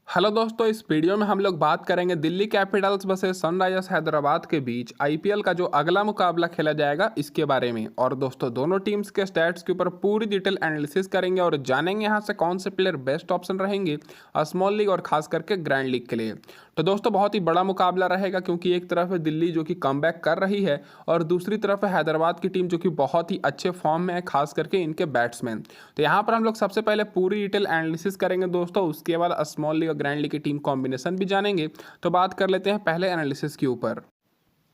Hello दोस्तों, इस video में हम लोग बात करेंगे Delhi Capitals versus Sunrisers Hyderabad के बीच आईपीएल का जो अगला मुकाबला खेला जाएगा इसके बारे में। और दोस्तों दोनों टीम्स के स्टैट्स के ऊपर पूरी डिटेल एनालिसिस करेंगे और जानेंगे यहाँ से कौन से प्लेयर बेस्ट ऑप्शन रहेंगे स्मॉल लीग और खास करके ग्रैंड लीग के लिए। तो दोस्तों बहुत ही बड़ा मुकाबला रहेगा क्योंकि एक तरफ है दिल्ली जो कि कमबैक कर रही है और दूसरी तरफ है हैदराबाद की टीम जो कि बहुत ही अच्छे फॉर्म में है, खास करके इनके बैट्समैन। तो यहाँ पर हम लोग सबसे पहले पूरी डिटेल एनालिसिस करेंगे दोस्तों, उसके बाद स्मॉल लीग और ग्रैंड लीग की टीम कॉम्बिनेशन भी जानेंगे। तो बात कर लेते हैं पहले एनालिसिस के ऊपर।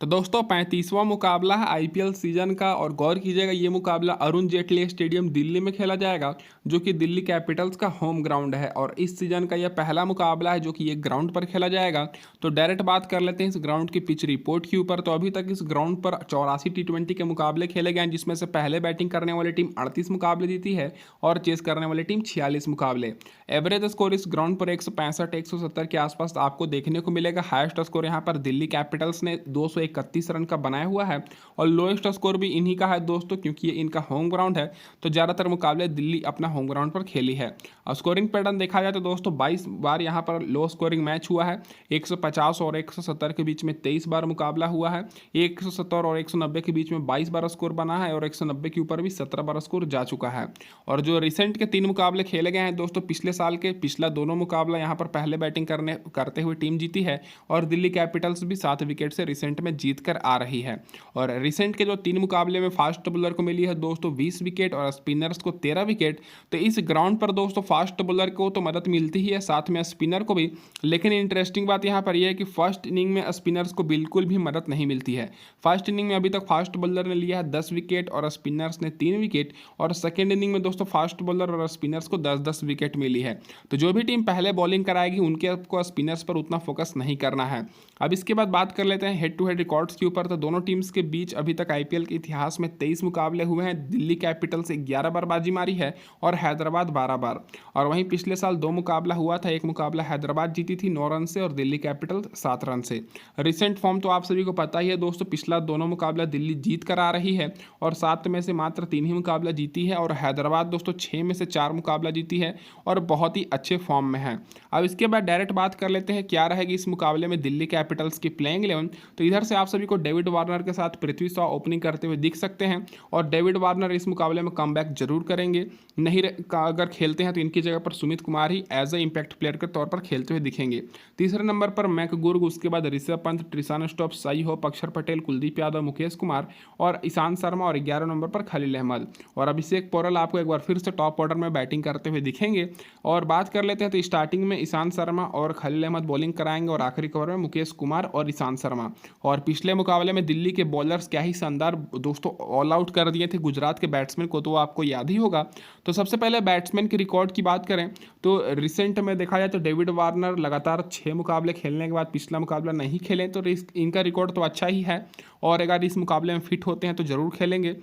तो दोस्तों 35वां मुकाबला है आईपीएल सीजन का और गौर कीजिएगा ये मुकाबला अरुण जेटली स्टेडियम दिल्ली में खेला जाएगा जो कि दिल्ली कैपिटल्स का होम ग्राउंड है और इस सीजन का यह पहला मुकाबला है जो कि ये ग्राउंड पर खेला जाएगा। तो डायरेक्ट बात कर लेते हैं इस ग्राउंड की पिच रिपोर्ट के ऊपर। तो अभी तक इस ग्राउंड पर 84 टी20 के मुकाबले खेले गए हैं जिसमें से पहले बैटिंग करने वाली टीम 38 मुकाबले जीती है और चेस करने वाली टीम 46 मुकाबले। एवरेज स्कोर इस ग्राउंड पर 165-170 के आसपास आपको देखने को मिलेगा। हाईएस्ट स्कोर यहाँ पर दिल्ली कैपिटल्स ने 231 रन का बनाया हुआ है और लोएस्ट स्कोर भी इन्हीं का है दोस्तों, क्योंकि ये इनका होम ग्राउंड है। तो ज़्यादातर मुकाबले दिल्ली अपना होम ग्राउंड पर खेली है। और स्कोरिंग पैटर्न देखा जाए तो दोस्तों 22 बार यहाँ पर लो स्कोरिंग मैच हुआ है। 150 और 170 के बीच में 23 बार मुकाबला हुआ है। 170 और 190 के बीच में 22 बार स्कोर बना है और 190 के ऊपर भी 17 बार स्कोर जा चुका है। और जो रिसेंट के 3 मुकाबले खेले गए हैं दोस्तों, पिछले साल के पिछला दोनों मुकाबला यहाँ पर पहले बैटिंग करते हुए टीम जीती है और दिल्ली कैपिटल्स भी 7 विकेट से रिसेंट में जीत कर आ रही है। और रिसेंट के जो 3 मुकाबले में फास्ट बॉलर को मिली है दोस्तों 20 विकेट और स्पिनर्स को 13 विकेट। तो इस ग्राउंड पर दोस्तों फास्ट बॉलर को तो मदद मिलती ही है, साथ में स्पिनर को भी। लेकिन इंटरेस्टिंग बात यहाँ पर यह है कि फर्स्ट इनिंग में स्पिनर्स को बिल्कुल भी मदद नहीं मिलती है। फर्स्ट इनिंग में अभी तक फास्ट बॉलर ने लिया है 10 विकेट और स्पिनर्स ने 3 विकेट और सेकेंड इनिंग में दोस्तों फास्ट बॉलर और स्पिनर्स को 10-10 विकेट मिली है। तो जो भी टीम पहले बॉलिंग कराएगी उनके आपको स्पिनर्स पर उतना फोकस नहीं करना है। अब इसके बाद बात कर लेते हैं हेड टू हेड रिकॉर्ड्स के ऊपर। तो दोनों टीम्स के बीच अभी तक आईपीएल के इतिहास में 23 मुकाबले हुए हैं। दिल्ली कैपिटल्स 11 बार बाजी मारी है और हैदराबाद 12 बार। और वहीं पिछले साल 2 मुकाबला हुआ था, एक मुकाबला हैदराबाद जीती थी 9 रन से और दिल्ली कैपिटल्स 7 रन से। रिसेंट फॉर्म तो आप सभी को पता ही है दोस्तों, पिछला दोनों मुकाबला दिल्ली जीत कर आ रही है और 7 में से मात्र 3 ही मुकाबला जीती है और हैदराबाद दोस्तों 6 में से 4 मुकाबला जीती है और बहुत ही अच्छे फॉर्म में है। अब इसके बाद डायरेक्ट बात कर लेते हैं क्या रहेगी इस मुकाबले में दिल्ली कैपिटल्स की प्लेइंग 11। तो इधर से आप सभी को डेविड वार्नर के साथ पृथ्वी शॉ ओपनिंग करते हुए दिख सकते हैं और डेविड वार्नर इस मुकाबले में कमबैक जरूर करेंगे। नहीं अगर खेलते हैं तो इनकी जगह पर सुमित कुमार ही एज ए इंपैक्ट प्लेयर के तौर पर खेलते हुए दिखेंगे। तीसरे नंबर पर मैकगुर्ग, उसके बाद Rishabh Pant, Tristan Stubbs, Shai Hope, Akshar Patel, Kuldeep Yadav, Mukesh Kumar और ईशांत शर्मा और 11 नंबर पर खलील अहमद और अभिषेक पोरल आपको एक बार फिर से टॉप ऑर्डर में बैटिंग करते हुए दिखेंगे। और बात कर लेते हैं तो स्टार्टिंग में ईशांत शर्मा और खलील अहमद बॉलिंग कराएंगे और आखिरी कवर में मुकेश कुमार और ईशांत शर्मा। और पिछले मुकाबले में दिल्ली के बॉलर्स क्या ही शानदार दोस्तों ऑल आउट कर दिए थे गुजरात के बैट्समैन को, तो आपको याद ही होगा। तो सबसे पहले बैट्समैन की रिकॉर्ड की बात करें तो रिसेंट में देखा जाए तो डेविड वार्नर लगातार 6 मुकाबले खेलने के बाद पिछला मुकाबला नहीं खेले, तो इनका रिकॉर्ड तो अच्छा ही है और अगर इस मुकाबले में फिट होते हैं तो जरूर खेलेंगे।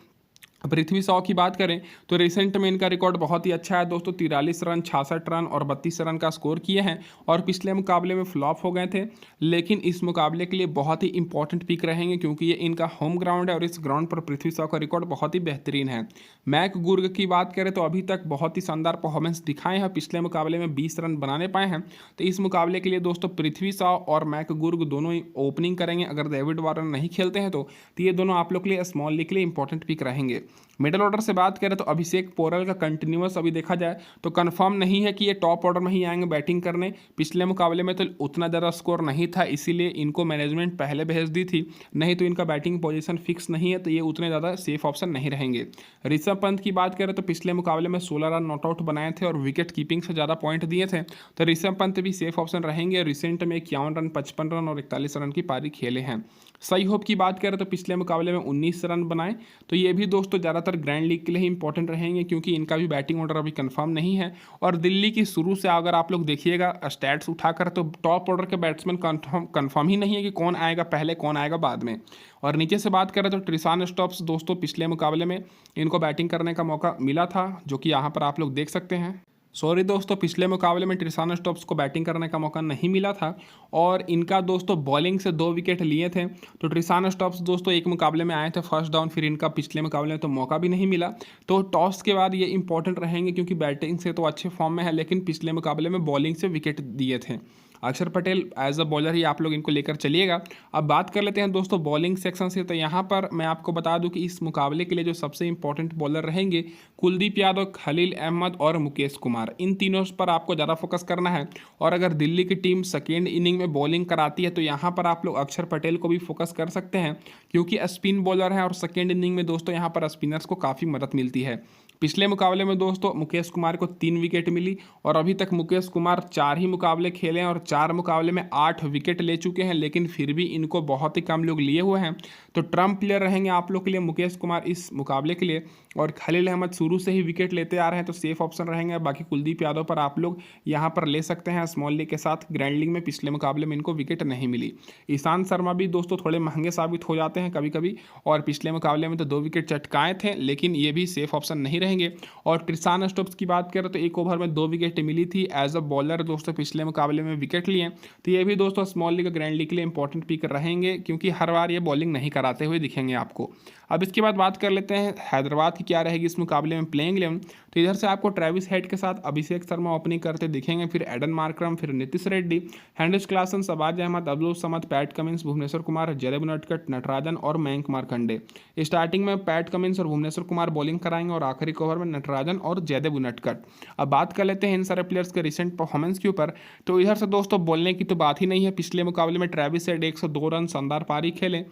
पृथ्वी शॉ की बात करें तो रिसेंट में इनका रिकॉर्ड बहुत ही अच्छा है दोस्तों, 43 रन, 66 रन और 32 रन का स्कोर किए हैं और पिछले मुकाबले में फ्लॉप हो गए थे। लेकिन इस मुकाबले के लिए बहुत ही इंपॉर्टेंट पिक रहेंगे क्योंकि ये इनका होम ग्राउंड है और इस ग्राउंड पर पृथ्वी शॉ का रिकॉर्ड बहुत ही बेहतरीन है। मैकगुर्ग की बात करें तो अभी तक बहुत ही शानदार परफॉर्मेंस दिखाए हैं, पिछले मुकाबले में 20 रन बनाने पाए हैं। तो इस मुकाबले के लिए दोस्तों पृथ्वी शॉ और मैकगुर्ग दोनों ही ओपनिंग करेंगे। अगर डेविड वार्नर नहीं खेलते हैं तो ये दोनों आप लोग के लिए स्मॉल लीग के लिए इंपॉर्टेंट पिक रहेंगे। मिडिल ऑर्डर से बात करें तो अभिषेक पोरल का कंटिन्यूअस अभी देखा जाए तो कंफर्म नहीं है कि ये टॉप ऑर्डर में ही आएंगे बैटिंग करने। पिछले मुकाबले में तो उतना ज़्यादा स्कोर नहीं था, इसीलिए इनको मैनेजमेंट पहले भेज दी थी, नहीं तो इनका बैटिंग पोजीशन फिक्स नहीं है, तो ये उतने ज़्यादा सेफ ऑप्शन नहीं रहेंगे। ऋषभ पंत की बात करें तो पिछले मुकाबले में 16 रन नॉट आउट बनाए थे और विकेट कीपिंग से ज़्यादा पॉइंट दिए थे, तो ऋषभ पंत भी सेफ ऑप्शन रहेंगे। रिसेंट में 51 रन, 55 रन और 41 रन की पारी खेले हैं। साई होप की बात करें तो पिछले मुकाबले में 19 रन बनाए, तो ये भी दोस्तों ज़्यादातर ग्रैंड लीग के लिए ही इंपॉर्टेंट रहेंगे क्योंकि इनका भी बैटिंग ऑर्डर अभी कंफर्म नहीं है। और दिल्ली की शुरू से अगर आप लोग देखिएगा स्टैट्स उठाकर तो टॉप ऑर्डर के बैट्समैन कंफर्म ही नहीं है कि कौन आएगा पहले कौन आएगा बाद में। और नीचे से बात करें तो ट्रिशान स्टॉप्स दोस्तों पिछले मुकाबले में इनको बैटिंग करने का मौका मिला था, जो कि यहाँ पर आप लोग देख सकते हैं। सॉरी दोस्तों, पिछले मुकाबले में ट्रिसानो स्टोक्स को बैटिंग करने का मौका नहीं मिला था और इनका दोस्तों बॉलिंग से 2 विकेट लिए थे। तो ट्रिसानो स्टोक्स दोस्तों एक मुकाबले में आए थे फर्स्ट डाउन, फिर इनका पिछले मुकाबले में तो मौका भी नहीं मिला। तो टॉस के बाद ये इंपॉर्टेंट रहेंगे क्योंकि बैटिंग से तो अच्छे फॉर्म में है, लेकिन पिछले मुकाबले में बॉलिंग से विकेट दिए थे। अक्षर पटेल एज अ बॉलर ही आप लोग इनको लेकर चलिएगा। अब बात कर लेते हैं दोस्तों बॉलिंग सेक्शन से। तो यहाँ पर मैं आपको बता दूं कि इस मुकाबले के लिए जो सबसे इंपॉर्टेंट बॉलर रहेंगे कुलदीप यादव, खलील अहमद और मुकेश कुमार, इन तीनों पर आपको ज़्यादा फोकस करना है। और अगर दिल्ली की टीम सेकेंड इनिंग में बॉलिंग कराती है तो यहाँ पर आप लोग अक्षर पटेल को भी फोकस कर सकते हैं क्योंकि स्पिन बॉलर है और सेकेंड इनिंग में दोस्तों यहाँ पर स्पिनर्स को काफ़ी मदद मिलती है। पिछले मुकाबले में दोस्तों मुकेश कुमार को 3 विकेट मिली और अभी तक मुकेश कुमार 4 ही मुकाबले खेले हैं और 4 मुकाबले में 8 विकेट ले चुके हैं, लेकिन फिर भी इनको बहुत ही कम लोग लिए हुए हैं। तो ट्रम्प प्लेयर रहेंगे आप लोग के लिए मुकेश कुमार इस मुकाबले के लिए। और खलील अहमद शुरू से ही विकेट लेते आ रहे हैं तो सेफ ऑप्शन रहेंगे। बाकी कुलदीप यादव पर आप लोग यहाँ पर ले सकते हैं स्मॉल लीग के साथ, ग्रैंड लीग में पिछले मुकाबले में इनको विकेट नहीं मिली। ईशांत शर्मा भी दोस्तों थोड़े महंगे साबित हो जाते हैं कभी कभी, और पिछले मुकाबले में तो 2 विकेट चटकाए थे, लेकिन ये भी सेफ ऑप्शन नहीं रहेंगे। और ट्रिसानो स्टोक्स की बात करें तो एक ओवर में 2 विकेट मिली थी एज अ बॉलर दोस्तों, पिछले मुकाबले में विकेट लिए। तो ये भी दोस्तों स्मॉल लीग ग्रैंड लीग के लिए इंपॉर्टेंट पिक रहेंगे क्योंकि हर बार ये बॉलिंग नहीं कराते हुए दिखेंगे आपको। अब इसके बाद बात कर लेते हैं हैदराबाद की क्या रहेगी इस मुकाबले में प्लेइंग 11। तो इधर से आपको ट्रेविस हेड के साथ अभिषेक शर्मा ओपनिंग करते दिखेंगे, फिर एडन मार्करम, फिर Nitish Reddy, Heinrich Klaasen, Shahbaz Ahmed, Abdul Samad, Pat Cummins, Bhuvneshwar Kumar, Jaydev Unadkat, Natarajan और मयंक मार्कंडे। स्टार्टिंग में पैट कमिंस और भुवनेश्वर कुमार बॉलिंग कराएंगे और आखिरी ओवर में नटराजन और जयदेव उनडकट। अब बात कर लेते हैं इन सारे प्लेयर्स के रिसेंट परफॉर्मेंस के ऊपर। तो इधर से दोस्तों बोलने की तो बात ही नहीं है। पिछले मुकाबले में ट्रेविस हेड 102 रन शानदार पारी खेले,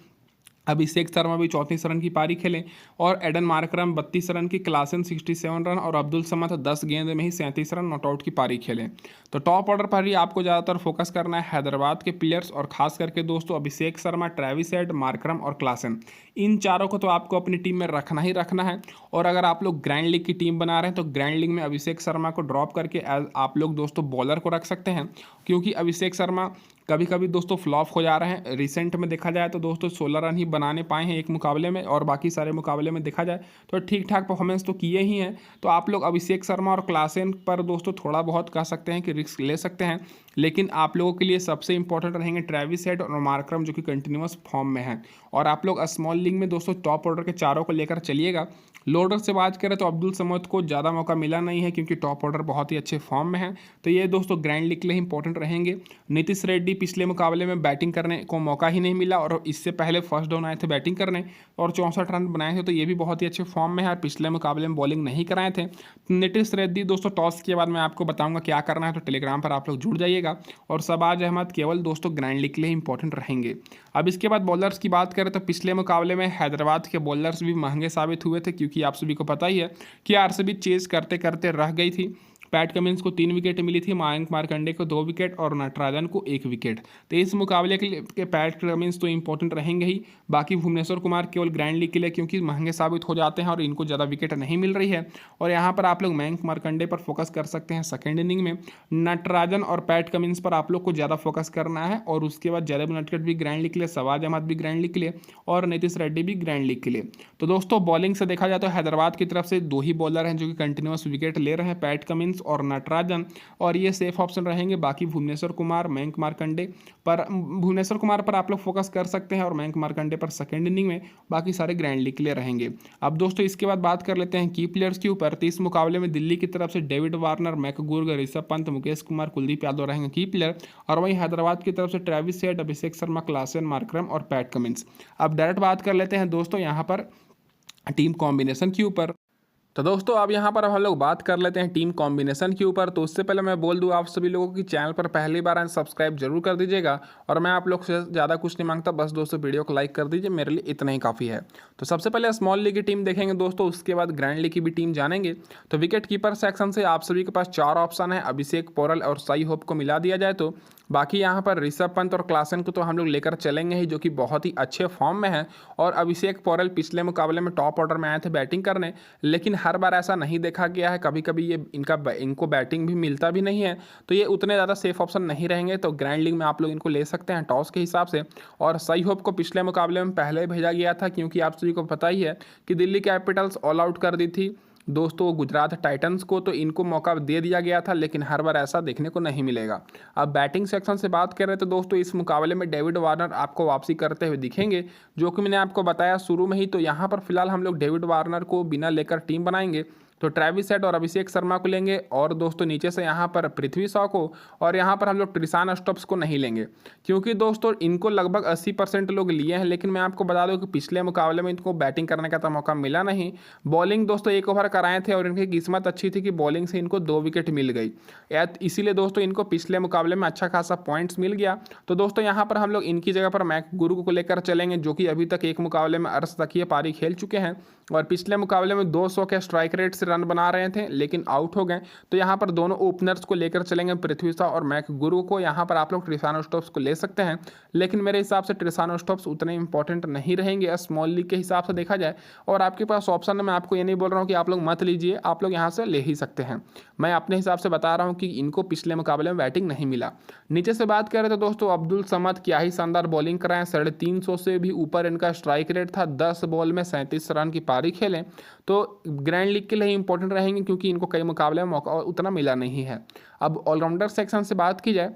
अभिषेक शर्मा भी 34 रन की पारी खेले और एडन मार्करम 32 रन की, क्लासन 67 रन और अब्दुल समद 10 गेंद में ही 37 रन नॉट आउट की पारी खेले। तो टॉप ऑर्डर पर ही आपको ज़्यादातर फोकस करना है हैदराबाद के प्लेयर्स और खास करके दोस्तों Abhishek Sharma, Travis head, Markram और क्लासन, इन चारों को तो आपको अपनी टीम में रखना ही रखना है। और अगर आप लोग ग्रैंड लीग की टीम बना रहे हैं तो ग्रैंड लीग में अभिषेक शर्मा को ड्रॉप करके आप लोग दोस्तों बॉलर को रख सकते हैं क्योंकि अभिषेक शर्मा कभी कभी दोस्तों फ्लॉप हो जा रहे हैं। रिसेंट में देखा जाए तो दोस्तों 16 रन ही बनाने पाए हैं एक मुकाबले में और बाकी सारे मुकाबले में देखा जाए तो ठीक ठाक परफॉर्मेंस तो किए ही हैं। तो आप लोग अभिषेक शर्मा और क्लासेन पर दोस्तों थोड़ा बहुत कह सकते हैं कि रिस्क ले सकते हैं, लेकिन आप लोगों के लिए सबसे इंपॉर्टेंट रहेंगे ट्रेविस हेड और मार्करम जो कि कंटिन्यूस फॉर्म में है। और आप लोग स्मॉल लीग में दोस्तों टॉप ऑर्डर के चारों को लेकर चलिएगा। लोडर से बात करें तो अब्दुल समद को ज़्यादा मौका मिला नहीं है क्योंकि टॉप ऑर्डर बहुत ही अच्छे फॉर्म में है, तो ये दोस्तों ग्रैंड लीग के लिए इंपॉर्टेंट रहेंगे। नीतीश रेड्डी पिछले मुकाबले में बैटिंग करने को मौका ही नहीं मिला और इससे पहले फर्स्ट डाउन आए थे बैटिंग करने और 64 रन बनाए थे, तो ये भी बहुत ही अच्छे फॉर्म में है और पिछले मुकाबले में बॉलिंग नहीं कराए थे। नीतीश रेड्डी दोस्तों टॉस के बाद मैं आपको बताऊंगा क्या करना है, तो टेलीग्राम पर आप लोग जुड़ जाइएगा। और शहबाज अहमद केवल दोस्तों ग्रैंड लीग के लिए इंपॉर्टेंट रहेंगे। अब इसके बाद बॉलर्स की बात करें तो पिछले मुकाबले में हैदराबाद के बॉलर्स भी महंगे साबित हुए थे क्योंकि आप सभी को पता ही है कि आरसीबी चेज करते करते रह गई थी। पैट कमिंस को 3 विकेट मिली थी, मयंक मार्कंडे को 2 विकेट और नटराजन को 1 विकेट। तो इस मुकाबले के लिए पैट कमिंस तो इंपॉर्टेंट रहेंगे ही। बाकी भुवनेश्वर कुमार केवल ग्रैंड लीग के लिए क्योंकि महंगे साबित हो जाते हैं और इनको ज़्यादा विकेट नहीं मिल रही है। और यहाँ पर आप लोग मयंक मार्कंडे पर फोकस कर सकते हैं सेकेंड इनिंग में। नटराजन और पैट कमिंस पर आप लोग को ज़्यादा फोकस करना है और उसके बाद जयदेव उनडकट भी ग्रैंड लीग के लिए, शहबाज अहमद भी ग्रैंड लीग के लिए और नीतीश रेड्डी भी ग्रैंड लीग के लिए। तो दोस्तों बॉलिंग से देखा जाए तो हैदराबाद की तरफ से 2 ही बॉलर हैं जो कि कंटिन्यूस विकेट ले रहे हैं, पैट कमिंस और नटराजन, और ये सेफ ऑप्शन रहेंगे। बाकी भुवनेश्वर कुमार, मयंक मार्कंडे पर, भुवनेश्वर कुमार पर आप लोग फोकस कर सकते हैं और मयंक मार्कंडे पर सेकंड इनिंग में, बाकी सारे ग्रैंड लीग के लिए रहेंगे। अब दोस्तों इसके बाद बात कर लेते हैं की प्लेयर्स के ऊपर। तो इस मुकाबले में दिल्ली की तरफ से डेविड वार्नर, मैकगुर्ग, ऋषभ पंत, मुकेश कुमार, कुलदीप यादव रहेंगे की प्लेयर और वहीं हैदराबाद की तरफ से Travis head, Abhishek Sharma, Klaasen, Markram और पैट कमिंस। अब डायरेक्ट बात कर लेते हैं दोस्तों यहाँ पर टीम कॉम्बिनेशन के ऊपर। तो दोस्तों अब यहाँ पर हम लोग बात कर लेते हैं टीम कॉम्बिनेशन के ऊपर। तो उससे पहले मैं बोल दूँ आप सभी लोगों की चैनल पर पहली बार आए सब्सक्राइब जरूर कर दीजिएगा और मैं आप लोग से ज़्यादा कुछ नहीं मांगता, बस दोस्तों वीडियो को लाइक कर दीजिए, मेरे लिए इतना ही काफ़ी है। तो सबसे पहले स्मॉल लीग की टीम देखेंगे दोस्तों, उसके बाद ग्रैंड लीग की भी टीम जानेंगे। तो विकेट कीपर सेक्शन से आप सभी के पास 4 ऑप्शन है, अभिषेक, पोरल और साई होप को मिला दिया जाए तो। बाकी यहाँ पर ऋषभ पंत और क्लासन को तो हम लोग लेकर चलेंगे ही जो कि बहुत ही अच्छे फॉर्म में है। और अभिषेक, पोरल पिछले मुकाबले में टॉप ऑर्डर में आए थे बैटिंग करने, लेकिन हर बार ऐसा नहीं देखा गया है, कभी कभी ये इनको बैटिंग भी मिलता भी नहीं है, तो ये उतने ज़्यादा सेफ ऑप्शन नहीं रहेंगे। तो ग्रैंड लीग में आप लोग इनको ले सकते हैं टॉस के हिसाब से। और साई होप को पिछले मुकाबले में पहले भेजा गया था क्योंकि आप सभी को पता ही है कि दिल्ली कैपिटल्स ऑल आउट कर दी थी दोस्तों गुजरात टाइटंस को, तो इनको मौका दे दिया गया था, लेकिन हर बार ऐसा देखने को नहीं मिलेगा। अब बैटिंग सेक्शन से बात करें तो दोस्तों इस मुकाबले में डेविड वार्नर आपको वापसी करते हुए दिखेंगे, जो कि मैंने आपको बताया शुरू में ही। तो यहाँ पर फिलहाल हम लोग डेविड वार्नर को बिना लेकर टीम बनाएंगे, तो ट्रेविस हेड और अभिषेक शर्मा को लेंगे, और दोस्तों नीचे से यहाँ पर पृथ्वी शॉ को, और यहाँ पर हम लोग ट्रिसान स्टॉप्स को नहीं लेंगे, क्योंकि दोस्तों इनको लगभग 80% लोग लिए हैं। लेकिन मैं आपको बता दूं कि पिछले मुकाबले में इनको बैटिंग करने का तो मौका मिला नहीं। बॉलिंग दोस्तों 1 ओवर कराए थे और इनकी किस्मत अच्छी थी कि बॉलिंग से इनको 2 विकेट मिल गई, इसीलिए दोस्तों इनको पिछले मुकाबले में अच्छा खासा पॉइंट्स मिल गया। तो दोस्तों यहाँ पर हम लोग इनकी जगह पर मैक गुरु को लेकर चलेंगे, जो कि अभी तक एक मुकाबले में अर्धशतकीय पारी खेल चुके हैं और पिछले मुकाबले में 200 के स्ट्राइक रेट से रन बना रहे थे, लेकिन आउट हो गए। तो यहाँ पर दोनों ओपनर्स को लेकर चलेंगे, पृथ्वी शॉ और मैक गुरु को। यहाँ पर आप लोग ट्रिसानो स्टोप्स को ले सकते हैं, लेकिन मेरे हिसाब से ट्रिसानो स्टोप्स उतने इंपॉर्टेंट नहीं रहेंगे स्मॉल लीग के हिसाब से देखा जाए। और आपके पास ऑप्शन है, मैं आपको ये नहीं बोल रहा हूँ कि आप लोग मत लीजिए, आप लोग यहाँ से ले ही सकते हैं। मैं अपने हिसाब से बता रहा हूँ कि इनको पिछले मुकाबले में बैटिंग नहीं मिला। नीचे से बात करें तो दोस्तों अब्दुल समद क्या ही शानदार बॉलिंग कराएं, 350 से भी ऊपर इनका स्ट्राइक रेट था, 10 बॉल में 37 रन की पारी खेलें। तो ग्रैंड लीग के लिए इंपॉर्टेंट रहेंगे, क्योंकि इनको कई मुकाबले में मौका उतना मिला नहीं है। अब ऑलराउंडर सेक्शन से बात की जाए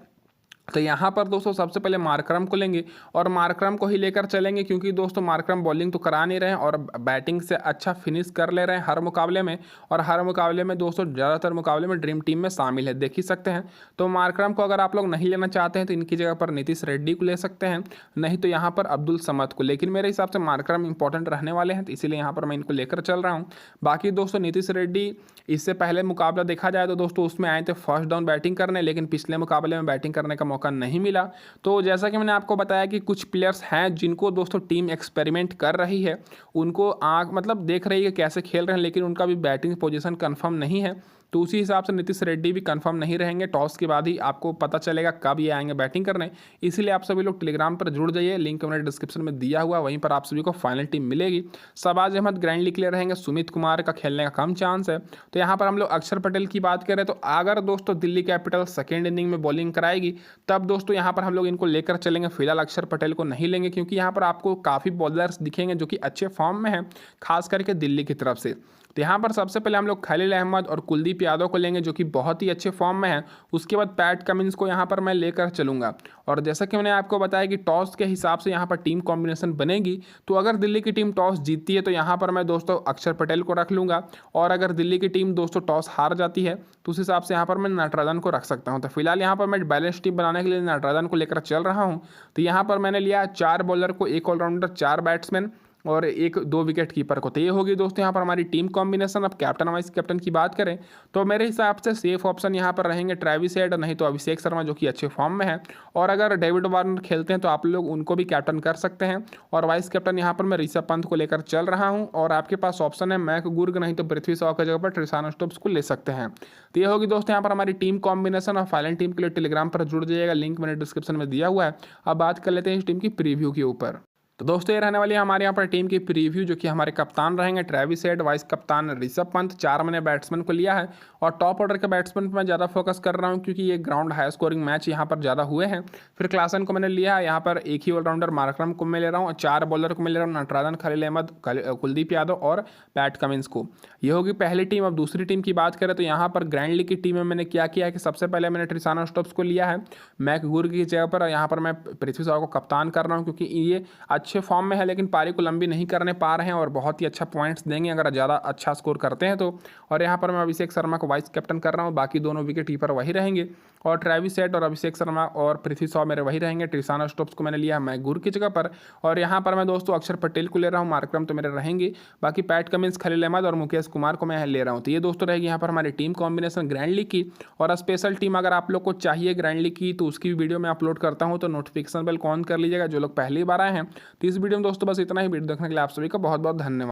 तो यहाँ पर दोस्तों सबसे पहले मार्करम को लेंगे, और मार्करम को ही लेकर चलेंगे, क्योंकि दोस्तों मार्करम बॉलिंग तो करा नहीं रहे हैं और बैटिंग से अच्छा फिनिश कर ले रहे हैं हर मुकाबले में। और हर मुकाबले में दोस्तों ज़्यादातर मुकाबले में ड्रीम टीम में शामिल है, देख ही सकते हैं। तो मार्करम को अगर आप लोग नहीं लेना चाहते हैं तो इनकी जगह पर नीतीश रेड्डी को ले सकते हैं, नहीं तो यहाँ पर अब्दुल समद को। लेकिन मेरे हिसाब से मार्करम इंपॉर्टेंट रहने वाले हैं, तो इसीलिए यहाँ पर मैं इनको लेकर चल रहा हूँ। बाकी दोस्तों नीतीश रेड्डी इससे पहले मुकाबला देखा जाए तो दोस्तों उसमें आए थे फर्स्ट डाउन बैटिंग करने, लेकिन पिछले मुकाबले में बैटिंग करने का मौका नहीं मिला। तो जैसा कि मैंने आपको बताया कि कुछ प्लेयर्स हैं जिनको दोस्तों टीम एक्सपेरिमेंट कर रही है, उनको आँख मतलब देख रही है कैसे खेल रहे हैं, लेकिन उनका भी बैटिंग पोजीशन कंफर्म नहीं है। तो उसी हिसाब से नीतीश रेड्डी भी कंफर्म नहीं रहेंगे, टॉस के बाद ही आपको पता चलेगा कब ये आएंगे बैटिंग करने। इसीलिए आप सभी लोग टेलीग्राम पर जुड़ जाइए, लिंक मैंने डिस्क्रिप्शन में दिया हुआ, वहीं पर आप सभी को फाइनल टीम मिलेगी। शहबाज अहमद ग्रैंड लीग के लिए रहेंगे, सुमित कुमार का खेलने का कम चांस है। तो यहाँ पर हम लोग अक्षर पटेल की बात करें तो अगर दोस्तों दिल्ली कैपिटल सेकेंड इनिंग में बॉलिंग कराएगी, तब दोस्तों यहाँ पर हम लोग इनको लेकर चलेंगे। फिलहाल अक्षर पटेल को नहीं लेंगे, क्योंकि यहाँ पर आपको काफ़ी बॉलर्स दिखेंगे जो कि अच्छे फॉर्म में हैं, खास करके दिल्ली की तरफ से। तो यहाँ पर सबसे पहले हम लोग खलील अहमद और कुलदीप यादव को लेंगे, जो कि बहुत ही अच्छे फॉर्म में हैं। उसके बाद पैट कमिंस को यहाँ पर मैं लेकर चलूँगा। और जैसा कि मैंने आपको बताया कि टॉस के हिसाब से यहाँ पर टीम कॉम्बिनेशन बनेगी, तो अगर दिल्ली की टीम टॉस जीतती है तो यहाँ पर मैं दोस्तों अक्षर पटेल को रख लूँगा, और अगर दिल्ली की टीम दोस्तों टॉस हार जाती है तो उस हिसाब से यहाँ पर मैं नटराजन को रख सकता हूँ। तो फिलहाल यहाँ पर मैं बैलेंस टीम बनाने के लिए नटराजन को लेकर चल रहा हूँ। तो यहाँ पर मैंने लिया 4 बॉलर को, 1 ऑलराउंडर, 4 बैट्समैन और 1-2 विकेट कीपर को। तो ये होगी दोस्तों यहाँ पर हमारी टीम कॉम्बिनेशन। अब कैप्टन वाइस कैप्टन की बात करें तो मेरे हिसाब से सेफ ऑप्शन यहाँ पर रहेंगे ट्रेविस हेड, नहीं तो अभिषेक शर्मा जो कि अच्छे फॉर्म में है। और अगर डेविड वार्नर खेलते हैं तो आप लोग उनको भी कैप्टन कर सकते हैं। और वाइस कैप्टन यहाँ पर मैं ऋषभ पंत को लेकर चल रहा हूँ, और आपके पास ऑप्शन है मैक गुर्ग, नहीं तो पृथ्वी शॉ की जगह पर ट्रिसान स्टोप्स को ले सकते हैं। तो ये होगी दोस्तों यहाँ पर हमारी टीम कॉम्बिनेशन। और फाइनल टीम के लिए टेलीग्राम पर जुड़ जाइएगा, लिंक मैंने डिस्क्रिप्शन में दिया हुआ है। अब बात कर लेते हैं इस टीम की प्रीव्यू के ऊपर। तो दोस्तों ये रहने वाली है हमारे यहाँ पर टीम की प्रीव्यू, जो कि हमारे कप्तान रहेंगे ट्रेविस हेड, वाइस कप्तान ऋषभ पंत, 4 मैंने बैट्समैन को लिया है। और टॉप ऑर्डर के बैट्समैन पर मैं ज़्यादा फोकस कर रहा हूँ, क्योंकि ये ग्राउंड हाई स्कोरिंग मैच यहाँ पर ज़्यादा हुए हैं। फिर क्लासन को मैंने लिया है, यहाँ पर एक ही ऑलराउंडर मार्करम को मैं ले रहा हूँ, और 4 बॉलर को मैं ले रहा हूँ, नटराजन, खलील अहमद, कुलदीप यादव और पैट कमिंस को। ये होगी पहली टीम। अब दूसरी टीम की बात करें तो यहाँ पर ग्रैंड लीग की टीम में मैंने क्या किया है कि सबसे पहले मैंने ट्रिसान स्टोप्स को लिया है मैक गुर्ग की जगह पर। यहाँ पर मैं पृथ्वी शॉ को कप्तान कर रहा हूँ, क्योंकि ये अच्छे फॉर्म में है, लेकिन पारी को लंबी नहीं करने पा रहे हैं और बहुत ही अच्छा पॉइंट्स देंगे अगर ज़्यादा अच्छा स्कोर करते हैं तो। और यहाँ पर मैं अभिषेक शर्मा को वाइस कैप्टन कर रहा हूँ, बाकी दोनों विकेट कीपर वही रहेंगे। और ट्रेविस हेड और अभिषेक शर्मा और पृथ्वी शॉ मेरे वही रहेंगे। ट्रिसान स्टोप्स को मैंने लिया है मैक गुर्ग की जगह पर। और यहाँ पर मैं दोस्तों अक्षर पटेल को ले रहा हूँ, मार्करम तो मेरे रहेंगे, बाकी पैट कमिंस, खलील अहमद और मुकेश कुमार को मैं ले रहा हूँ। तो ये दोस्तों रहेगी यहाँ पर हमारी टीम कॉम्बिनेशन ग्रैंड लीग की। और स्पेशल टीम अगर आप लोग को चाहिए ग्रैंड लीग की तो उसकी वीडियो मैं अपलोड करता हूँ, तो नोटिफिकेशन बेल ऑन कर लीजिएगा जो लोग पहली बार आए हैं। तो इस वीडियो में दोस्तों बस इतना ही। वीडियो देखने के लिए आप सभी का बहुत बहुत धन्यवाद।